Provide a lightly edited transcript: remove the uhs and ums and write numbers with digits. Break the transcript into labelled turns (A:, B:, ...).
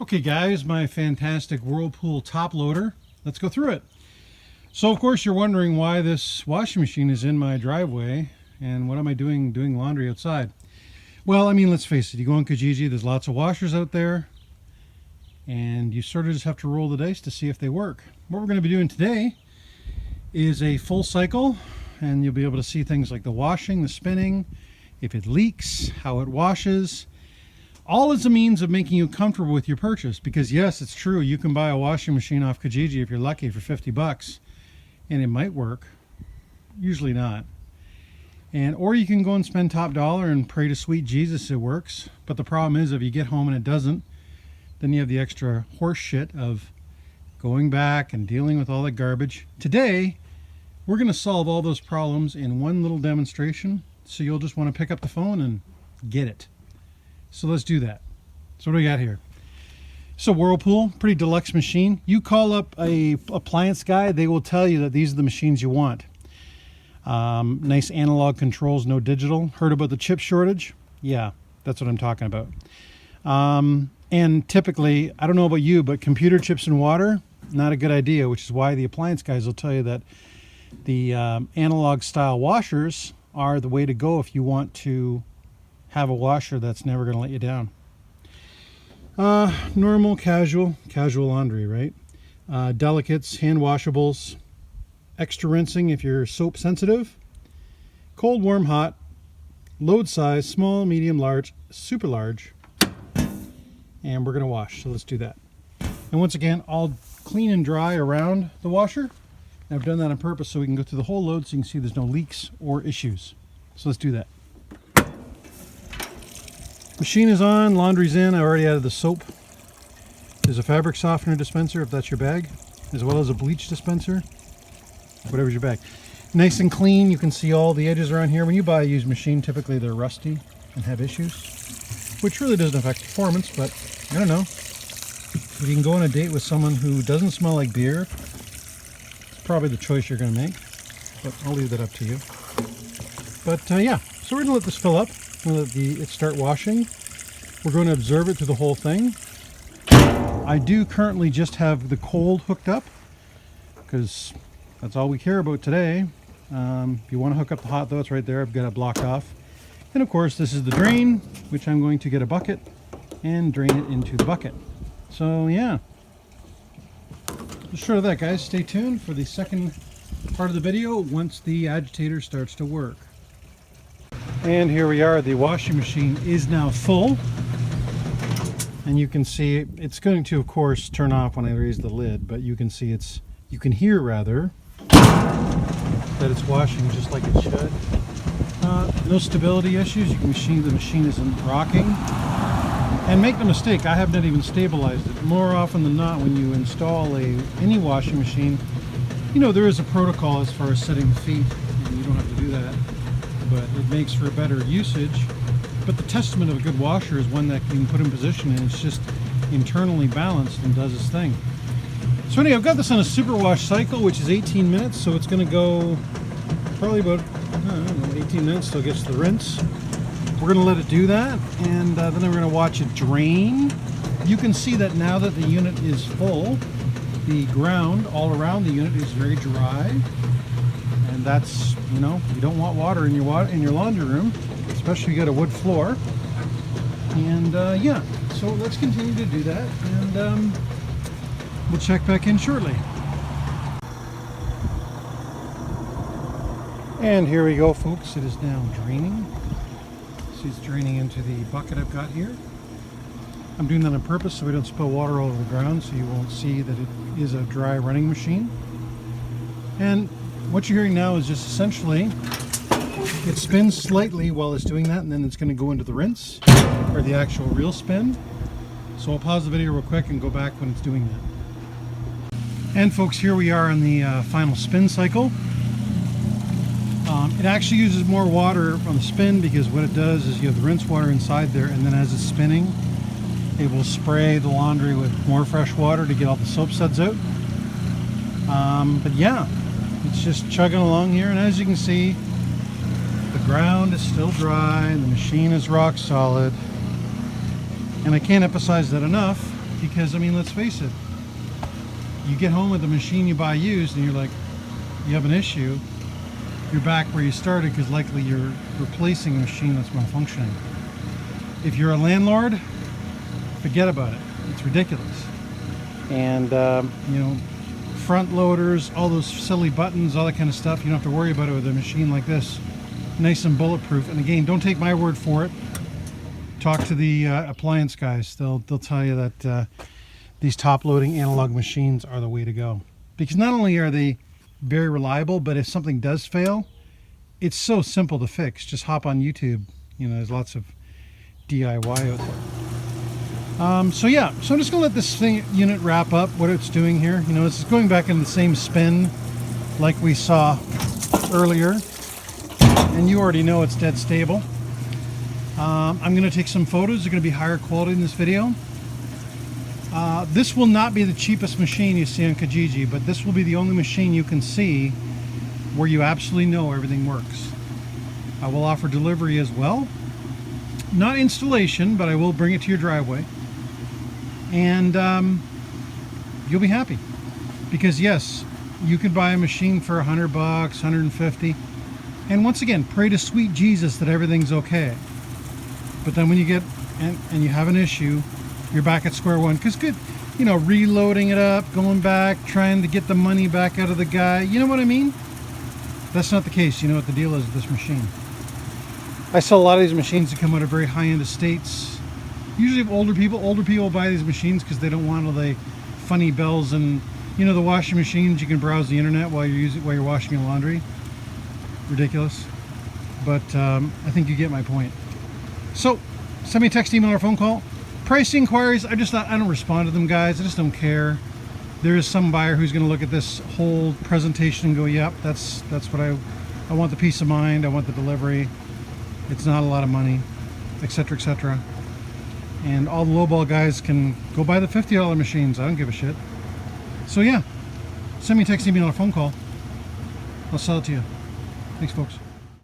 A: Okay guys, my fantastic Whirlpool top loader. Let's go through it. So of course you're wondering why this washing machine is in my driveway and what am I doing laundry outside. Well, I mean, let's face it, you go on Kijiji, there's lots of washers out there and you sort of just have to roll the dice to see if they work. What we're going to be doing today is a full cycle, and you'll be able to see things like the washing, the spinning, if it leaks, how it washes. All as a means of making you comfortable with your purchase, because yes, it's true, you can buy a washing machine off Kijiji if you're lucky for 50 bucks and it might work, usually not. Or you can go and spend top dollar and pray to sweet Jesus it works. But the problem is if you get home and it doesn't, then you have the extra horse shit of going back and dealing with all that garbage. Today we're going to solve all those problems in one little demonstration, so you'll just want to pick up the phone and get it. So let's do that. So what do we got here? So Whirlpool, pretty deluxe machine. You call up a appliance guy, they will tell you that these are the machines you want. Nice analog controls, no digital. Heard about the chip shortage? Yeah, that's what I'm talking about. And typically, I don't know about you, but computer chips and water, not a good idea, which is why the appliance guys will tell you that the analog style washers are the way to go if you want to have a washer that's never going to let you down. Normal, casual laundry, right? Delicates, hand washables, extra rinsing if you're soap sensitive, cold, warm, hot, load size, small, medium, large, super large, and we're going to wash. So let's do that. And once again, I'll clean and dry around the washer. I've done that on purpose so we can go through the whole load so you can see there's no leaks or issues. So let's do that. Machine is on, laundry's in. I already added the soap. There's a fabric softener dispenser if that's your bag, as well as a bleach dispenser, whatever's your bag. Nice and clean. You can see all the edges around here. When you buy a used machine, typically they're rusty and have issues, which really doesn't affect performance, but I don't know. If you can go on a date with someone who doesn't smell like beer, it's probably the choice you're going to make, but I'll leave that up to you. But yeah, so we're going to let this fill up. We'll let it start washing. We're going to observe it through the whole thing. I do currently just have the cold hooked up because that's all we care about today. If you want to hook up the hot though, it's right there. I've got it blocked off. And of course this is the drain, which I'm going to get a bucket and drain it into the bucket. So yeah, just short of that, guys. Stay tuned for the second part of the video once the agitator starts to work. And here we are. The washing machine is now full, and you can see it's going to, of course, turn off when I raise the lid, but you can see you can hear rather that it's washing just like it should. No stability issues. The machine isn't rocking. And make no mistake, I have not even stabilized it. More often than not, when you install any washing machine, you know, there is a protocol as far as setting the feet, and you don't have to do that. But it makes for a better usage. But the testament of a good washer is one that you can put in position and it's just internally balanced and does its thing. So anyway, I've got this on a super wash cycle, which is 18 minutes, so it's going to go probably about, I don't know, 18 minutes till it gets to the rinse. We're going to let it do that, and then we're going to watch it drain. You can see that now that the unit is full, the ground all around the unit is very dry. And that's, you know, you don't want water in your laundry room, especially if you got a wood floor. And yeah, so let's continue to do that, and we'll check back in shortly. And here we go, folks. It is now draining. See, it's draining into the bucket I've got here. I'm doing that on purpose so we don't spill water all over the ground, so you won't see that it is a dry running machine. And what you're hearing now is just essentially it spins slightly while it's doing that, and then it's going to go into the rinse or the actual real spin. So I'll pause the video real quick and go back when it's doing that. And folks, here we are in the final spin cycle. It actually uses more water on the spin because what it does is you have the rinse water inside there, and then as it's spinning it will spray the laundry with more fresh water to get all the soap suds out. But yeah, it's just chugging along here, and as you can see, the ground is still dry and the machine is rock solid. And I can't emphasize that enough. because I mean, let's face it, you get home with the machine you buy used and you're like, you have an issue, you're back where you started because likely you're replacing a machine that's malfunctioning. If you're a landlord, forget about it. It's ridiculous. And you know, front loaders, all those silly buttons, all that kind of stuff, you don't have to worry about it with a machine like this. Nice and bulletproof. And again, don't take my word for it. Talk to the appliance guys. They'll tell you that these top-loading analog machines are the way to go. Because not only are they very reliable, but if something does fail, it's so simple to fix. Just hop on YouTube. You know, there's lots of DIY out there. So yeah, so I'm just gonna let this unit wrap up what it's doing here. You know, it's going back in the same spin like we saw earlier, and you already know it's dead stable. I'm gonna take some photos. They're gonna be higher quality in this video. This will not be the cheapest machine you see on Kijiji, but this will be the only machine you can see where you absolutely know everything works. I will offer delivery as well. Not installation, but I will bring it to your driveway. And you'll be happy. Because yes, you can buy a machine for $100, $150. And once again, pray to sweet Jesus that everything's okay. But then when you get, and you have an issue, you're back at square one. Because good, you know, reloading it up, going back, trying to get the money back out of the guy. You know what I mean? That's not the case. You know what the deal is with this machine. I sell a lot of these machines that come out of very high-end estates. Usually older people buy these machines because they don't want all the funny bells and, you know, the washing machines. You can browse the internet while you're washing your laundry. Ridiculous. But I think you get my point. So send me a text, email, or phone call. Price inquiries, I don't respond to them, guys. I just don't care. There is some buyer who's going to look at this whole presentation and go, yep, that's what I want, the peace of mind, I want the delivery. It's not a lot of money, etc., etc. And all the lowball guys can go buy the $50 machines. I don't give a shit. So yeah, send me a text, email, or phone call. I'll sell it to you. Thanks, folks.